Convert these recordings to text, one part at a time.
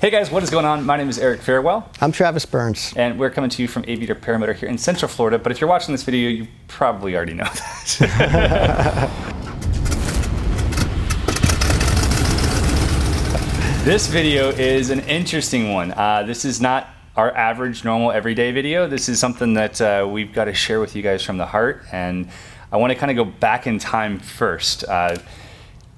Hey guys, what is going on? My name is Eric Fairwell. I'm Travis Burns. And we're coming to you from Aviator Paramotor here in Central Florida, but if you're watching this video, you probably already know that. This video is an interesting one. This is not our average, normal, everyday video. This is something that we've got to share with you guys from the heart, and I want to kind of go back in time first.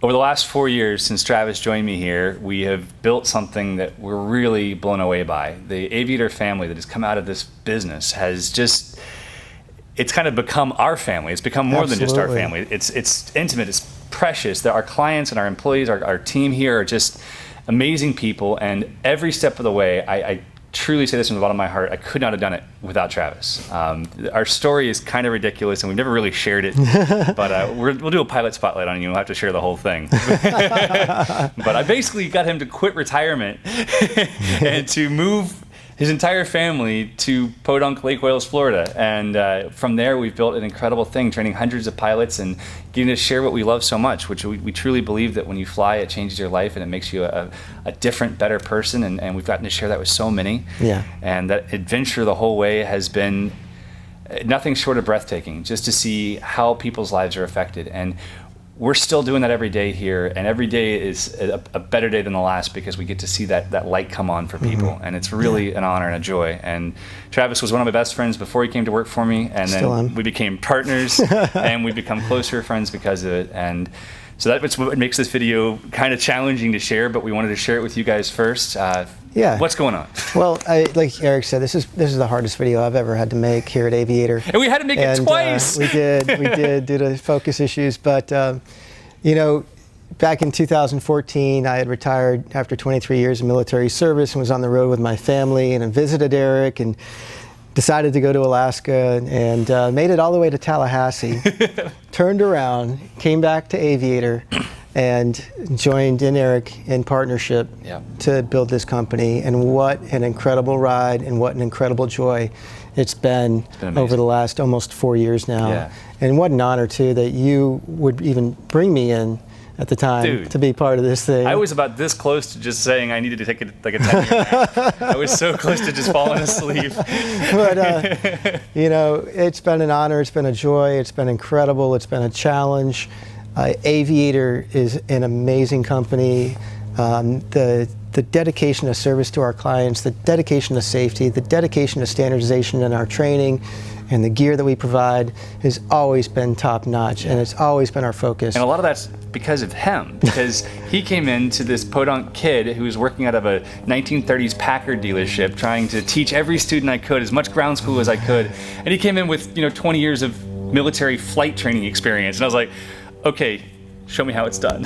Over the last 4 years since Travis joined me here, we have built something that we're really blown away by. The Aviator family that has come out of this business has just, it's kind of become our family. It's become more than just our family. It's intimate, it's precious. That our clients and our employees, our team here are just amazing people, and every step of the way, I truly say this from the bottom of my heart, I could not have done it without Travis. Our story is kind of ridiculous, and we've never really shared it, but we'll do a pilot spotlight on you. We'll have to share the whole thing. But I basically got him to quit retirement and to move his entire family to Podunk, Lake Wales, Florida. And from there, we've built an incredible thing, training hundreds of pilots and getting to share what we love so much, which we truly believe that when you fly, it changes your life and it makes you a different, better person. And we've gotten to share that with so many. Yeah. And that adventure the whole way has been nothing short of breathtaking, just to see how people's lives are affected. And we're still doing that every day here, and every day is a better day than the last because we get to see that light come on for people, and it's really an honor and a joy. And Travis was one of my best friends before he came to work for me, and then we became partners, and we've become closer friends because of it. And so that's what makes this video kind of challenging to share, but we wanted to share it with you guys first. What's going on? Well, like Eric said, this is the hardest video I've ever had to make here at Aviator. And we had to make it twice. We did due to focus issues. But, you know, back in 2014, I had retired after 23 years of military service and was on the road with my family, and I visited Eric and decided to go to Alaska and made it all the way to Tallahassee, turned around, came back to Aviator, and joined in Eric in partnership to build this company. And what an incredible ride and what an incredible joy it's been over the last almost 4 years now. Yeah. And what an honor too that you would even bring me in at the time to be part of this thing. I was about this close to just saying I needed to take like a 10-year nap. I was so close to just falling asleep. But you know, it's been an honor, it's been a joy, it's been incredible, it's been a challenge. Aviator is an amazing company. The dedication of service to our clients, the dedication to safety, the dedication to standardization in our training, and the gear that we provide has always been top notch, and it's always been our focus. And a lot of that's because of him, because he came into this podunk kid who was working out of a 1930s Packard dealership, trying to teach every student I could, as much ground school as I could, and he came in with 20 years of military flight training experience, and I was like, okay, show me how it's done.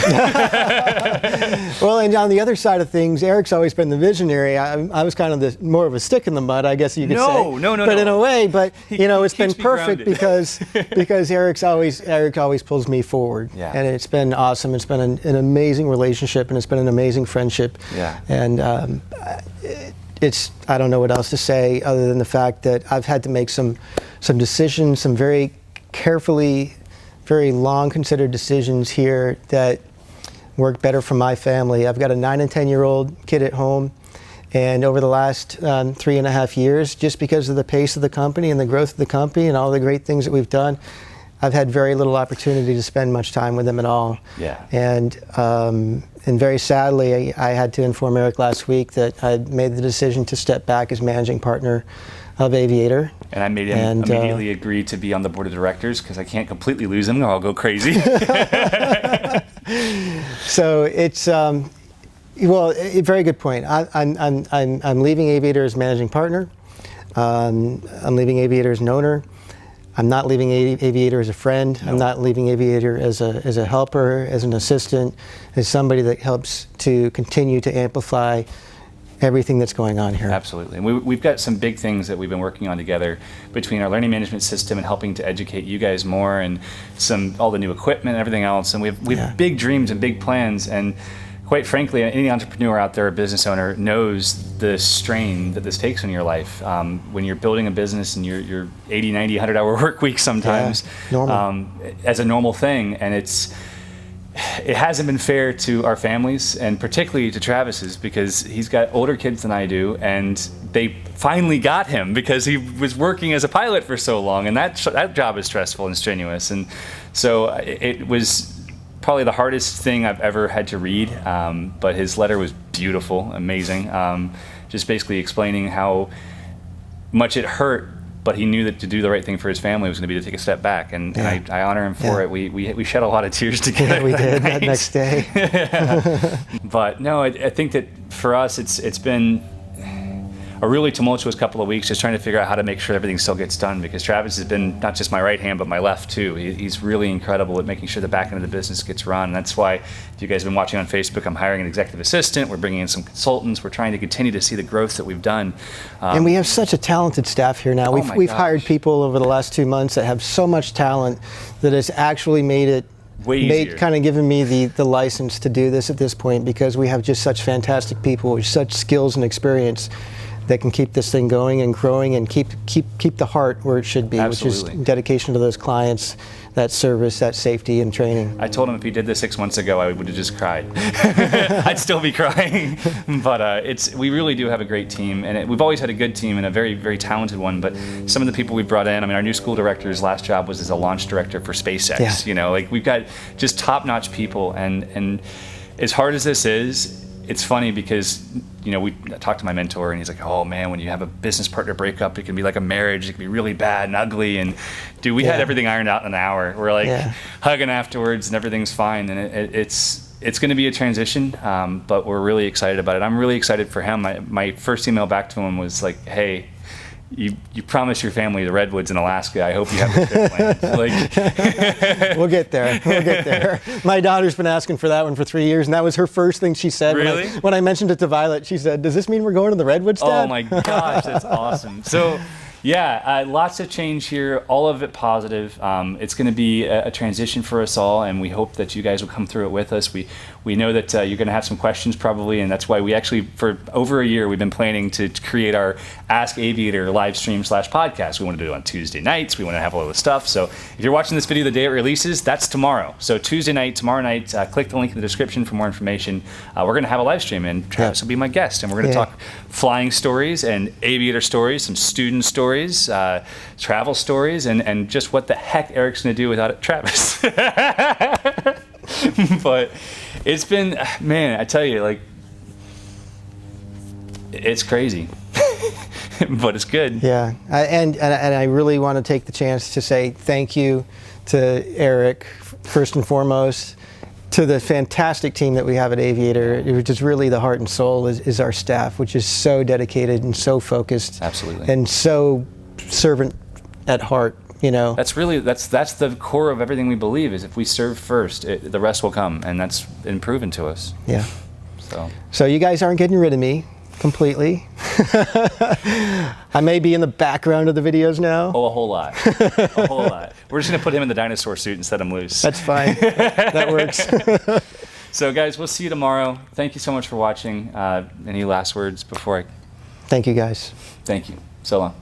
Well, and on the other side of things, Eric's always been the visionary. I was kind of more of a stick in the mud, I guess you could say. No. But in a way, it's been perfect because Eric always pulls me forward. Yeah. And it's been awesome. It's been an amazing relationship, and it's been an amazing friendship. Yeah. And I don't know what else to say other than the fact that I've had to make some decisions, some very carefully, very long considered decisions here that work better for my family. I've got a 9 and 10-year-old kid at home, and over the last 3.5 years, just because of the pace of the company and the growth of the company and all the great things that we've done, I've had very little opportunity to spend much time with them at all. Yeah. And very sadly, I had to inform Eric last week that I made the decision to step back as managing partner of Aviator. And I made him immediately agree to be on the board of directors because I can't completely lose him or I'll go crazy. So it's, well, a very good point. I'm leaving Aviator as managing partner. I'm leaving Aviator as an owner. I'm not leaving Aviator as a friend. No. I'm not leaving Aviator as a helper, as an assistant, as somebody that helps to continue to amplify everything that's going on here. Absolutely. And we've got some big things that we've been working on together between our learning management system and helping to educate you guys more, and all the new equipment and everything else. And we have big dreams and big plans. And quite frankly, any entrepreneur out there, a business owner, knows the strain that this takes on your life. When you're building a business and you're 80, 90, 100-hour work weeks sometimes as a normal thing. And it hasn't been fair to our families, and particularly to Travis's, because he's got older kids than I do, and they finally got him because he was working as a pilot for so long, and that job is stressful and strenuous. And so it was probably the hardest thing I've ever had to read, but his letter was beautiful, amazing, just basically explaining how much it hurt, but he knew that to do the right thing for his family was going to be to take a step back, and I honor him for it. We shed a lot of tears together. Yeah, we did that next day. But no, I think that for us, it's been a really tumultuous couple of weeks just trying to figure out how to make sure everything still gets done, because Travis has been not just my right hand but my left too. He's really incredible at making sure the back end of the business gets run. And that's why, if you guys have been watching on Facebook, I'm hiring an executive assistant, we're bringing in some consultants, we're trying to continue to see the growth that we've done. And we have such a talented staff here now. We've hired people over the last 2 months that have so much talent that has actually made it kind of given me the license to do this at this point, because we have just such fantastic people with such skills and experience that can keep this thing going and growing and keep the heart where it should be. Absolutely. Which is dedication to those clients, that service, that safety and training. I told him if he did this 6 months ago, I would have just cried. I'd still be crying. But we really do have a great team, and we've always had a good team and a very, very talented one. But some of the people we brought in, I mean, our new school director's last job was as a launch director for SpaceX. Yeah. You know, like, we've got just top-notch people, and as hard as this is, it's funny because, you know, we talked to my mentor, and he's like, oh man, when you have a business partner breakup, it can be like a marriage. It can be really bad and ugly. And dude, we had everything ironed out in an hour. We're like hugging afterwards, and everything's fine. And it's going to be a transition, but we're really excited about it. I'm really excited for him. My first email back to him was like, hey, you promised your family the redwoods in Alaska. I hope you have the trip planned. Like, We'll get there. We'll get there. My daughter's been asking for that one for 3 years, and that was her first thing she said. Really? When I mentioned it to Violet, she said, "Does this mean we're going to the redwoods, Dad?" Oh my gosh, that's awesome. So, yeah, lots of change here, all of it positive. It's going to be a transition for us all, and we hope that you guys will come through it with us. We know that you're going to have some questions probably, and that's why we actually, for over a year, we've been planning to create our Ask Aviator live stream / podcast. We want to do it on Tuesday nights. We want to have all this stuff. So if you're watching this video the day it releases, that's tomorrow. So Tuesday night, tomorrow night, click the link in the description for more information. We're going to have a live stream, and Travis will be my guest, and we're going to talk flying stories and aviator stories, some student stories, travel stories, and just what the heck Eric's going to do without Travis. But it's been, man, I tell you, like, it's crazy, but it's good. Yeah, and I really want to take the chance to say thank you to Eric, first and foremost, to the fantastic team that we have at Aviator, which is really the heart and soul is our staff, which is so dedicated and so focused. Absolutely. And so servant at heart. You know, that's the core of everything we believe, is if we serve first, the rest will come, and that's been proven to us. Yeah. So you guys aren't getting rid of me completely. I may be in the background of the videos now. Oh, a whole lot. A whole lot. We're just going to put him in the dinosaur suit and set him loose. That's fine. That works. So guys, we'll see you tomorrow. Thank you so much for watching. Any last words before I... Thank you, guys. Thank you. So long.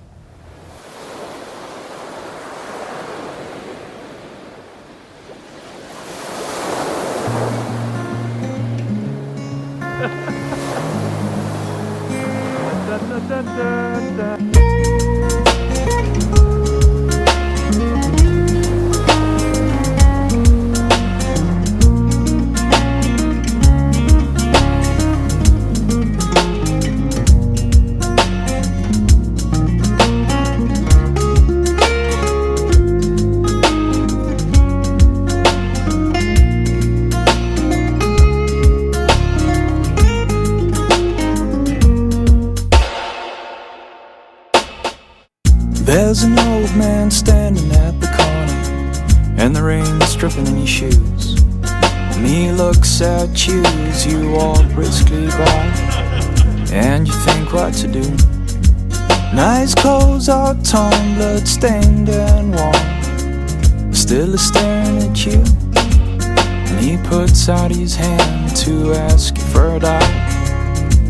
There's an old man standing at the corner, and the rain's dripping in his shoes. And he looks at you as you walk briskly by, and you think what to do. Now his clothes are torn, blood stained and warm, still he's staring at you. And he puts out his hand to ask you for a dollar,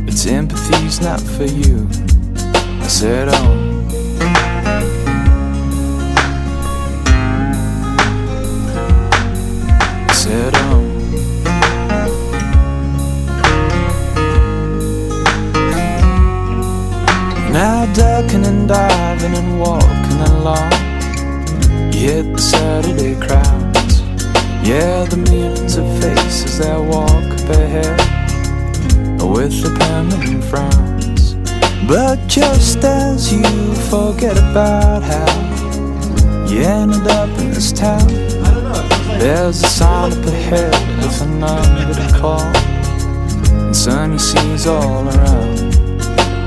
but sympathy's not for you. I said, oh, I said, oh. Now ducking and diving and walking along, you hit the Saturday crowds. Yeah, the millions of faces that walk up ahead with the permanent frowns. But just as you forget about how you ended up in this town, there's a sign up ahead with a number to call, and sunny seas all around.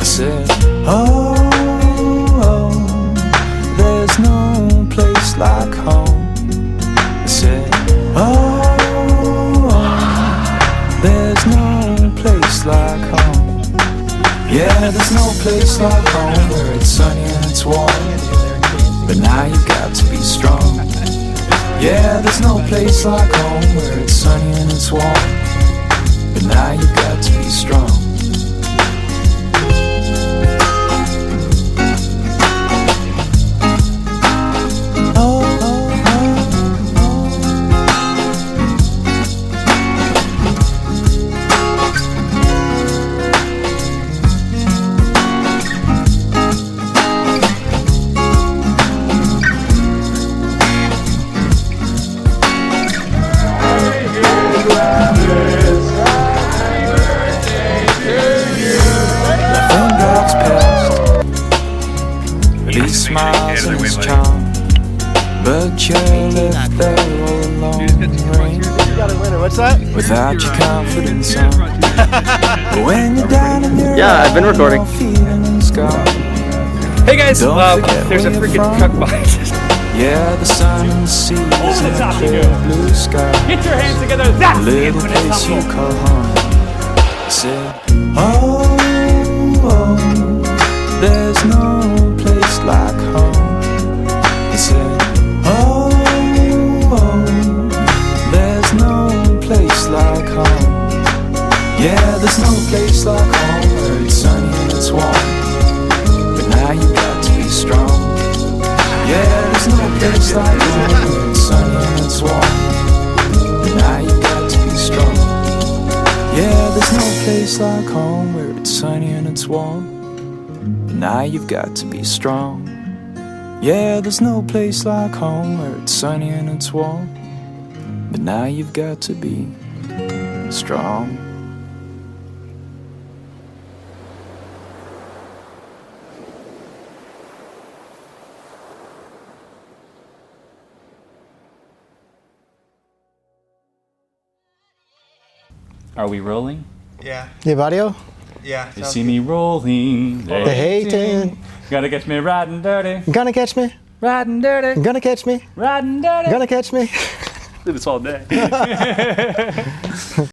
I said, oh, oh, there's no place like home. I said, oh, oh, there's no place like home. Yeah, there's no place like home where it's sunny and it's warm, but now you've got to be strong. Yeah, there's no place like home where it's sunny and it's warm, but now you've got to be strong. He smiles in his charm, but you're left there all alone in the rain, What's that? without your confidence on. But when you're down in your I've been recording. feeling is gone. Hey guys, Don't forget there's a where freaking you're truck from. behind us. Yeah, the sun and the sea and the the top you clear go. blue sky. Get your hands together, A that's the little infinite place you tumble. call home. I said, oh, oh, there's no place like home. I said, oh, oh, there's no place like home. Yeah, there's no place like home where it's sunny and it's warm, but now you got to be strong. Yeah, there's no place like home where it's sunny and it's warm, but now you got to be strong. Yeah, there's no place like home where it's sunny and it's warm, but now you've got to be strong. Yeah, there's no place like home where it's sunny and it's warm, but now you've got to be strong. Are we rolling? Yeah, You have audio? yeah. You see me rolling, The hating. Gotta catch me riding dirty, Gonna catch me? riding dirty, Gonna catch me? riding dirty. Gonna catch me? Do this all day.